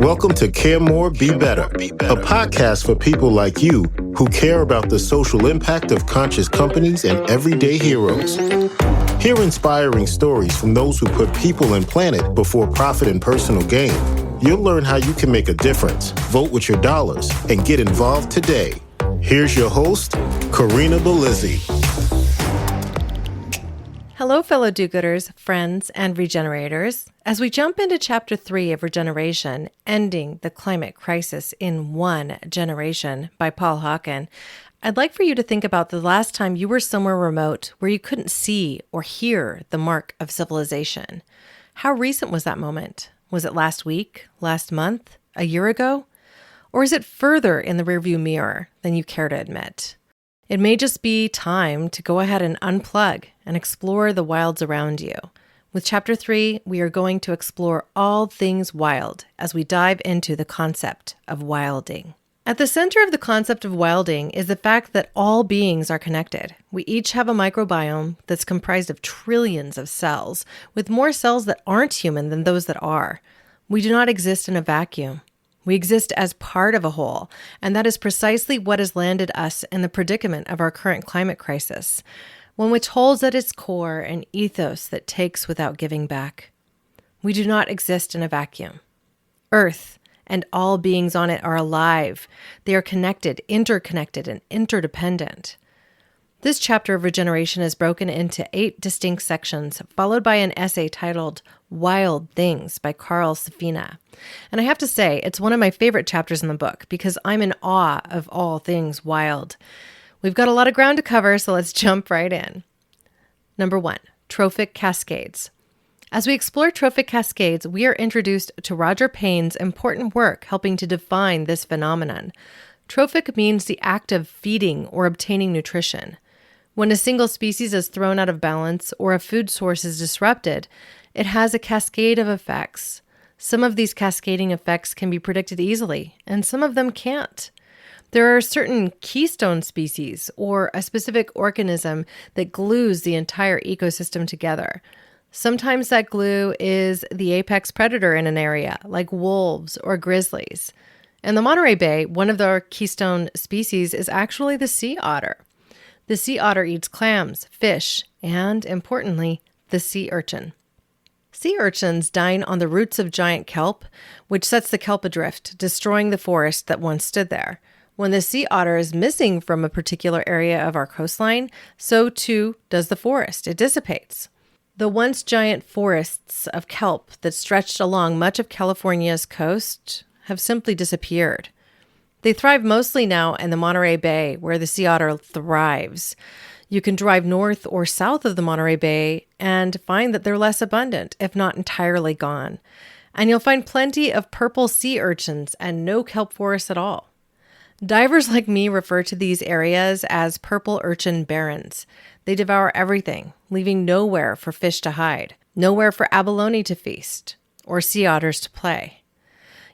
Welcome to Care More, Be Better, a podcast for people like you who care about the social impact of conscious companies and everyday heroes. Hear inspiring stories from those who put people and planet before profit and personal gain. You'll learn how you can make a difference, vote with your dollars, and get involved today. Here's your host, Karina Belizzi. Hello, fellow do-gooders, friends, and regenerators. As we jump into Chapter 3 of Regeneration, Ending the Climate Crisis in One Generation by Paul Hawken, I'd like for you to think about the last time you were somewhere remote where you couldn't see or hear the mark of civilization. How recent was that moment? Was it last week, last month, a year ago? Or is it further in the rearview mirror than you care to admit? It may just be time to go ahead and unplug and explore the wilds around you. With Chapter 3, we are going to explore all things wild as we dive into the concept of wilding. At the center of the concept of wilding is the fact that all beings are connected. We each have a microbiome that's comprised of trillions of cells, with more cells that aren't human than those that are. We do not exist in a vacuum. We exist as part of a whole, and that is precisely what has landed us in the predicament of our current climate crisis, one which holds at its core an ethos that takes without giving back. We do not exist in a vacuum. Earth and all beings on it are alive. They are connected, interconnected, and interdependent. This chapter of Regeneration is broken into 8 distinct sections, followed by an essay titled Wild Things by Safina. And I have to say, it's one of my favorite chapters in the book because I'm in awe of all things wild. We've got a lot of ground to cover, so let's jump right in. Number 1, Trophic Cascades. As we explore Trophic Cascades, we are introduced to Roger Payne's important work helping to define this phenomenon. Trophic means the act of feeding or obtaining nutrition. When a single species is thrown out of balance or a food source is disrupted, it has a cascade of effects. Some of these cascading effects can be predicted easily, and some of them can't. There are certain keystone species or a specific organism that glues the entire ecosystem together. Sometimes that glue is the apex predator in an area, like wolves or grizzlies. In the Monterey Bay, one of their keystone species is actually the sea otter. The sea otter eats clams, fish, and, importantly, the sea urchin. Sea urchins dine on the roots of giant kelp, which sets the kelp adrift, destroying the forest that once stood there. When the sea otter is missing from a particular area of our coastline, so too does the forest. It dissipates. The once giant forests of kelp that stretched along much of California's coast have simply disappeared. They thrive mostly now in the Monterey Bay, where the sea otter thrives. You can drive north or south of the Monterey Bay and find that they're less abundant, if not entirely gone. And you'll find plenty of purple sea urchins and no kelp forests at all. Divers like me refer to these areas as purple urchin barrens. They devour everything, leaving nowhere for fish to hide, nowhere for abalone to feast, or sea otters to play.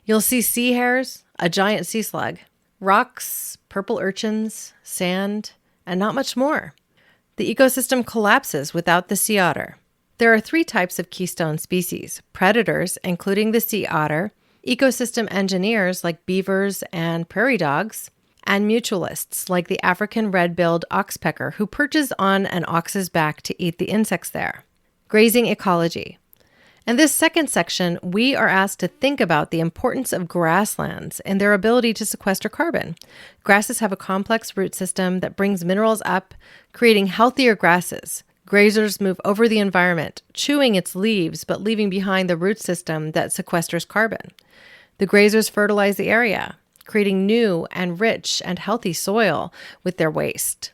You'll see sea hares, a giant sea slug, rocks, purple urchins, sand, and not much more. The ecosystem collapses without the sea otter. There are 3 types of keystone species: predators, including the sea otter, ecosystem engineers like beavers and prairie dogs, and mutualists like the African red-billed oxpecker who perches on an ox's back to eat the insects there. Grazing Ecology. In this second section, we are asked to think about the importance of grasslands and their ability to sequester carbon. Grasses have a complex root system that brings minerals up, creating healthier grasses. Grazers move over the environment, chewing its leaves but leaving behind the root system that sequesters carbon. The grazers fertilize the area, creating new and rich and healthy soil with their waste.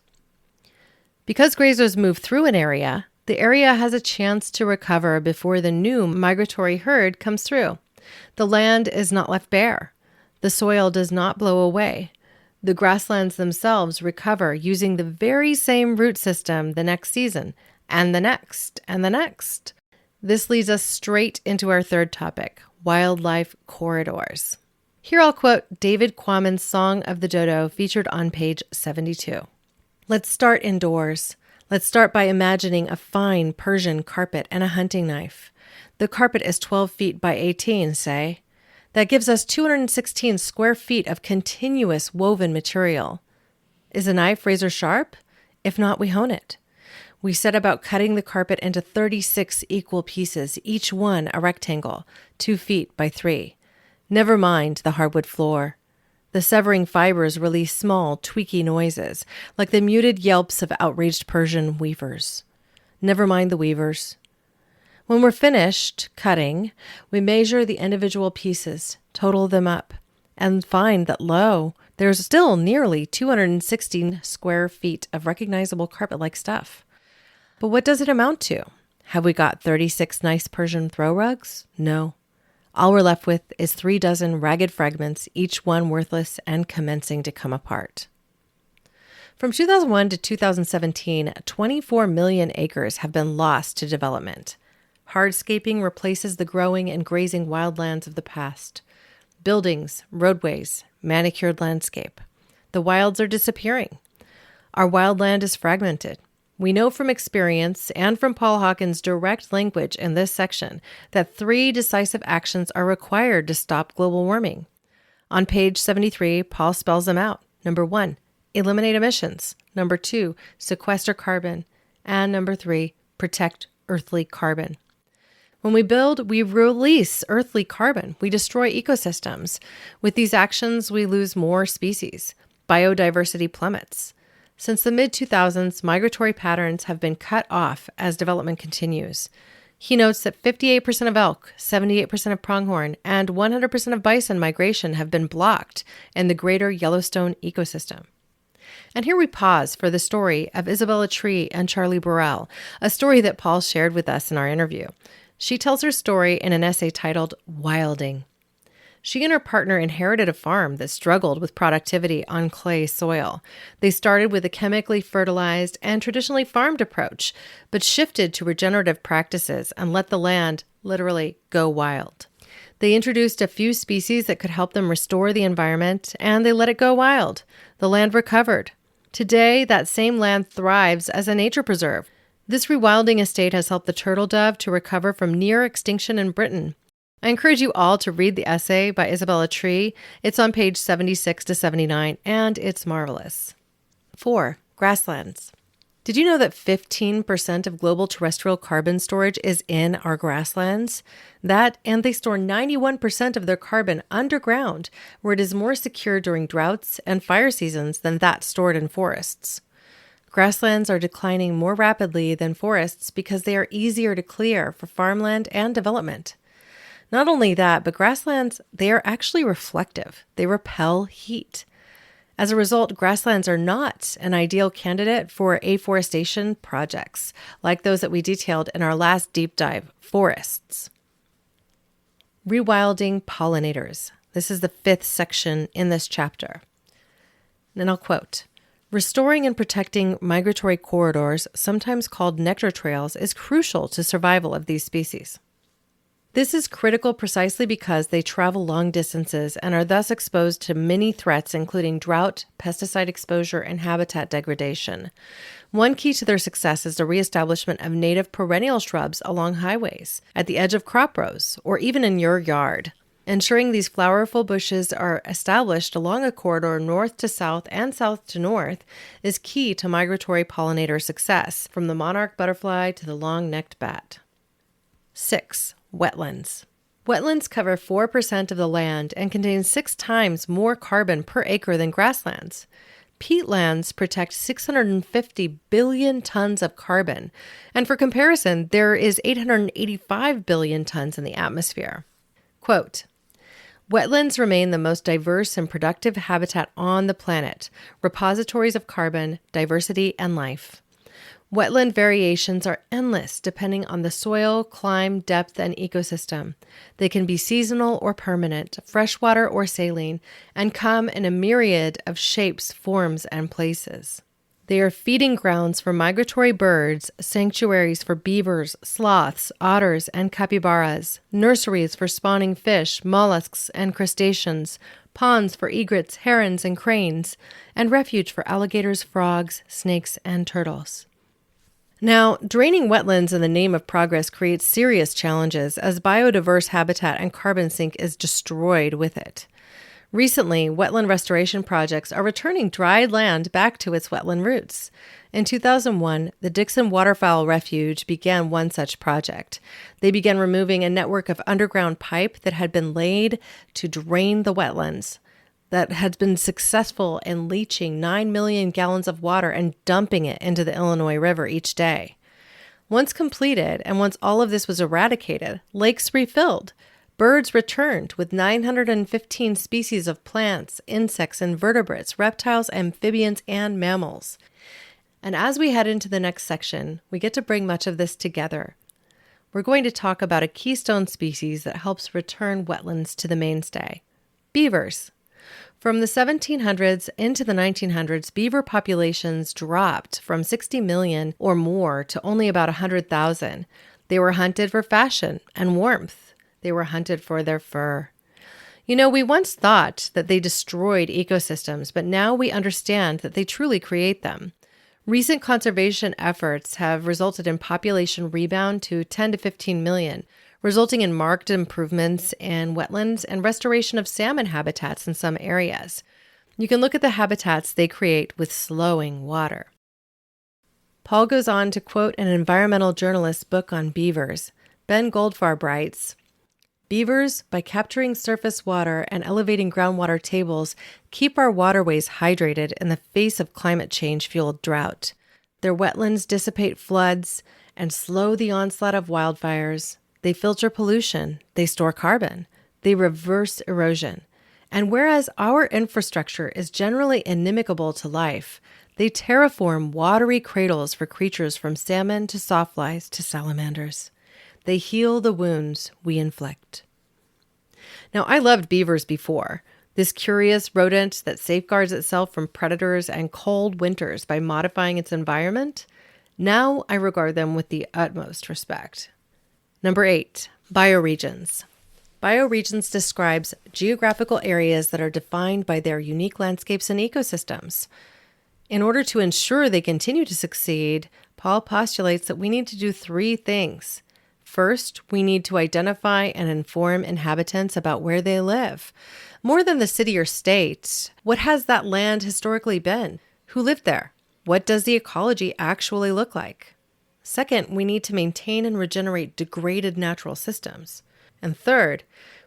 Because grazers move through an area, the area has a chance to recover before the new migratory herd comes through. The land is not left bare. The soil does not blow away. The grasslands themselves recover using the very same root system the next season, and the next, and the next. This leads us straight into our third topic, wildlife corridors. Here I'll quote David Quammen's Song of the Dodo featured on page 72. Let's start indoors. Let's start by imagining a fine Persian carpet and a hunting knife. The carpet is 12 feet by 18, say. That gives us 216 square feet of continuous woven material. Is a knife razor sharp? If not, we hone it. We set about cutting the carpet into 36 equal pieces, each one a rectangle, 2 feet by 3. Never mind the hardwood floor. The severing fibers release small, tweaky noises, like the muted yelps of outraged Persian weavers. Never mind the weavers. When we're finished cutting, we measure the individual pieces, total them up, and find that, there's still nearly 216 square feet of recognizable carpet-like stuff. But what does it amount to? Have we got 36 nice Persian throw rugs? No. All we're left with is 36 ragged fragments, each one worthless and commencing to come apart. From 2001 to 2017, 24 million acres have been lost to development. Hardscaping replaces the growing and grazing wildlands of the past. Buildings, roadways, manicured landscape. The wilds are disappearing. Our wildland is fragmented. We know from experience and from Paul Hawken's direct language in this section that 3 decisive actions are required to stop global warming. On page 73, Paul spells them out. Number 1, eliminate emissions. Number 2, sequester carbon. And number 3, protect earthly carbon. When we build, we release earthly carbon. We destroy ecosystems. With these actions, we lose more species. Biodiversity plummets. Since the mid-2000s, migratory patterns have been cut off as development continues. He notes that 58% of elk, 78% of pronghorn, and 100% of bison migration have been blocked in the greater Yellowstone ecosystem. And here we pause for the story of Isabella Tree and Charlie Burrell, a story that Paul shared with us in our interview. She tells her story in an essay titled Wilding. She and her partner inherited a farm that struggled with productivity on clay soil. They started with a chemically fertilized and traditionally farmed approach, but shifted to regenerative practices and let the land literally go wild. They introduced a few species that could help them restore the environment, and they let it go wild. The land recovered. Today, that same land thrives as a nature preserve. This rewilding estate has helped the turtle dove to recover from near extinction in Britain. I encourage you all to read the essay by Isabella Tree. It's on page 76 to 79, and it's marvelous. 4. Grasslands. Did you know that 15% of global terrestrial carbon storage is in our grasslands? And they store 91% of their carbon underground, where it is more secure during droughts and fire seasons than that stored in forests. Grasslands are declining more rapidly than forests because they are easier to clear for farmland and development. Not only that, but grasslands, they are actually reflective. They repel heat. As a result, grasslands are not an ideal candidate for afforestation projects, like those that we detailed in our last deep dive, forests. Rewilding pollinators. This is the 5th section in this chapter. And I'll quote, restoring and protecting migratory corridors, sometimes called nectar trails, is crucial to survival of these species. This is critical precisely because they travel long distances and are thus exposed to many threats, including drought, pesticide exposure, and habitat degradation. One key to their success is the reestablishment of native perennial shrubs along highways, at the edge of crop rows, or even in your yard. Ensuring these flowerful bushes are established along a corridor north to south and south to north is key to migratory pollinator success, from the monarch butterfly to the long-necked bat. 6. Wetlands. Wetlands cover 4% of the land and contain 6 times more carbon per acre than grasslands. Peatlands protect 650 billion tons of carbon, and for comparison, there is 885 billion tons in the atmosphere. Quote, wetlands remain the most diverse and productive habitat on the planet, repositories of carbon, diversity, and life. Wetland variations are endless depending on the soil, climate, depth, and ecosystem. They can be seasonal or permanent, freshwater or saline, and come in a myriad of shapes, forms, and places. They are feeding grounds for migratory birds, sanctuaries for beavers, sloths, otters, and capybaras, nurseries for spawning fish, mollusks, and crustaceans, ponds for egrets, herons, and cranes, and refuge for alligators, frogs, snakes, and turtles. Now, draining wetlands in the name of progress creates serious challenges as biodiverse habitat and carbon sink is destroyed with it. Recently, wetland restoration projects are returning dried land back to its wetland roots. In 2001, the Dixon Waterfowl Refuge began one such project. They began removing a network of underground pipe that had been laid to drain the wetlands, that had been successful in leaching 9 million gallons of water and dumping it into the Illinois River each day. Once completed, and once all of this was eradicated, lakes refilled. Birds returned with 915 species of plants, insects, invertebrates, reptiles, amphibians, and mammals. And as we head into the next section, we get to bring much of this together. We're going to talk about a keystone species that helps return wetlands to the mainstay: beavers. From the 1700s into the 1900s, beaver populations dropped from 60 million or more to only about 100,000. They were hunted for fashion and warmth. They were hunted for their fur. You know, we once thought that they destroyed ecosystems, but now we understand that they truly create them. Recent conservation efforts have resulted in population rebound to 10 to 15 million, resulting in marked improvements in wetlands and restoration of salmon habitats in some areas. You can look at the habitats they create with slowing water. Paul goes on to quote an environmental journalist's book on beavers. Ben Goldfarb writes, "Beavers, by capturing surface water and elevating groundwater tables, keep our waterways hydrated in the face of climate change-fueled drought. Their wetlands dissipate floods and slow the onslaught of wildfires. They filter pollution, they store carbon, they reverse erosion. And whereas our infrastructure is generally inimical to life, they terraform watery cradles for creatures from salmon to sawflies to salamanders. They heal the wounds we inflict." Now, I loved beavers before. This curious rodent that safeguards itself from predators and cold winters by modifying its environment. Now I regard them with the utmost respect. Number 8, bioregions. Bioregions describes geographical areas that are defined by their unique landscapes and ecosystems. In order to ensure they continue to succeed, Paul postulates that we need to do 3 things. First, we need to identify and inform inhabitants about where they live. More than the city or state, what has that land historically been? Who lived there? What does the ecology actually look like? Second, we need to maintain and regenerate degraded natural systems. And third,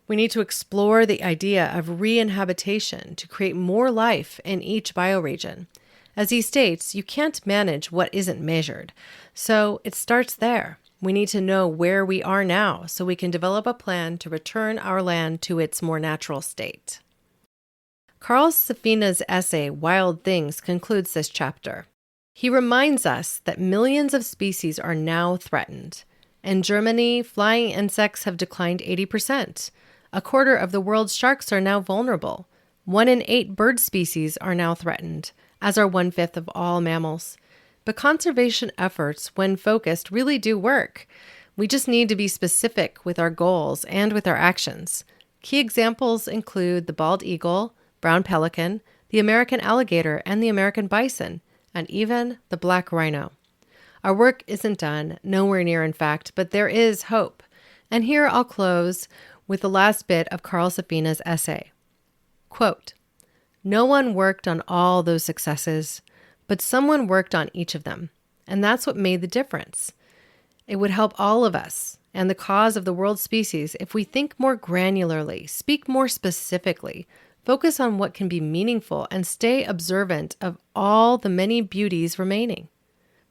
we need to explore the idea of re-inhabitation to create more life in each bioregion. As he states, you can't manage what isn't measured. So it starts there. We need to know where we are now so we can develop a plan to return our land to its more natural state. Carl Safina's essay, Wild Things, concludes this chapter. He reminds us that millions of species are now threatened. In Germany, flying insects have declined 80%. A quarter of the world's sharks are now vulnerable. 1 in 8 bird species are now threatened, as are 1/5 of all mammals. But conservation efforts, when focused, really do work. We just need to be specific with our goals and with our actions. Key examples include the bald eagle, brown pelican, the American alligator, and the American bison, and even the black rhino. Our work isn't done, nowhere near in fact, but there is hope. And here I'll close with the last bit of Carl Safina's essay. Quote, "No one worked on all those successes, but someone worked on each of them, and that's what made the difference. It would help all of us and the cause of the world species if we think more granularly, speak more specifically, focus on what can be meaningful, and stay observant of all the many beauties remaining.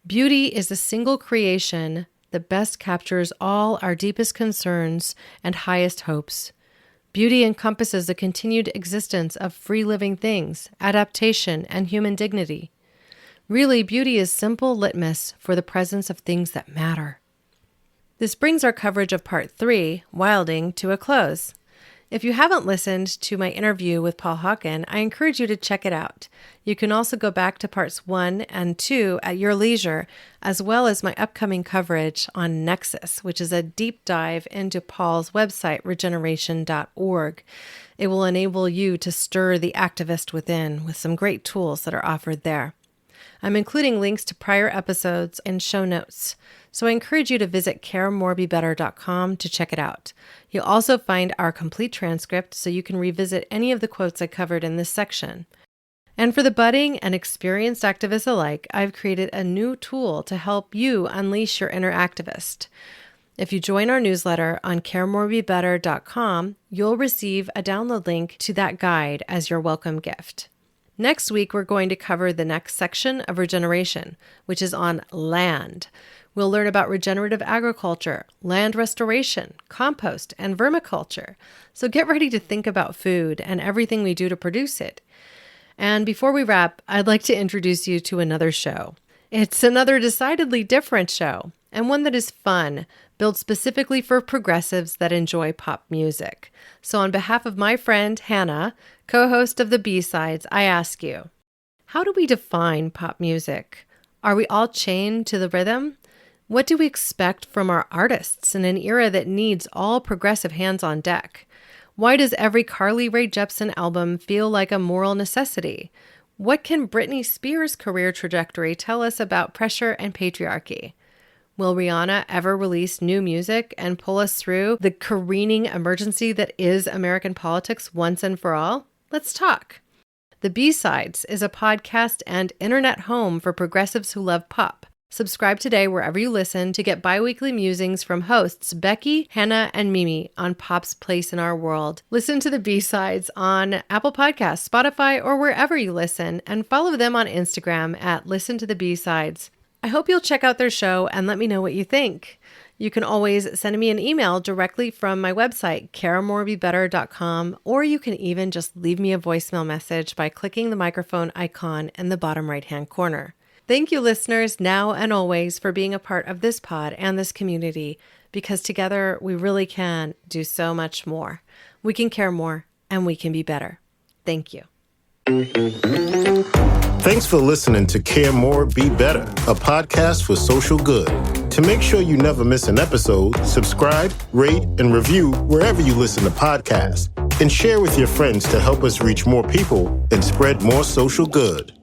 Beauty is the single creation that best captures all our deepest concerns and highest hopes. Beauty encompasses the continued existence of free living things, adaptation, and human dignity. Really, beauty is simple litmus for the presence of things that matter." This brings our coverage of Part 3, Wilding, to a close. If you haven't listened to my interview with Paul Hawken, I encourage you to check it out. You can also go back to Parts 1 and 2 at your leisure, as well as my upcoming coverage on Nexus, which is a deep dive into Paul's website, regeneration.org. It will enable you to stir the activist within with some great tools that are offered there. I'm including links to prior episodes and show notes, so I encourage you to visit caremorebebetter.com to check it out. You'll also find our complete transcript so you can revisit any of the quotes I covered in this section. And for the budding and experienced activists alike, I've created a new tool to help you unleash your inner activist. If you join our newsletter on caremorebebetter.com, you'll receive a download link to that guide as your welcome gift. Next week, we're going to cover the next section of Regeneration, which is on land. We'll learn about regenerative agriculture, land restoration, compost, and vermiculture. So get ready to think about food and everything we do to produce it. And before we wrap, I'd like to introduce you to another show. It's another decidedly different show, and one that is fun, built specifically for progressives that enjoy pop music. So on behalf of my friend Hannah, co-host of the B-Sides, I ask you, how do we define pop music? Are we all chained to the rhythm? What do we expect from our artists in an era that needs all progressive hands on deck? Why does every Carly Rae Jepsen album feel like a moral necessity? What can Britney Spears' career trajectory tell us about pressure and patriarchy? Will Rihanna ever release new music and pull us through the careening emergency that is American politics once and for all? Let's talk. The B-Sides is a podcast and internet home for progressives who love pop. Subscribe today wherever you listen to get bi-weekly musings from hosts Becky, Hannah, and Mimi on pop's place in our world. Listen to the B-Sides on Apple Podcasts, Spotify, or wherever you listen, and follow them on Instagram at Listen to the B-Sides. I hope you'll check out their show and let me know what you think. You can always send me an email directly from my website, caremorebebetter.com, or you can even just leave me a voicemail message by clicking the microphone icon in the bottom right-hand corner. Thank you, listeners, now and always, for being a part of this pod and this community, because together we really can do so much more. We can care more, and we can be better. Thank you. Thanks for listening to Care More, Be Better, a podcast for social good. To make sure you never miss an episode, subscribe, rate, and review wherever you listen to podcasts, and share with your friends to help us reach more people and spread more social good.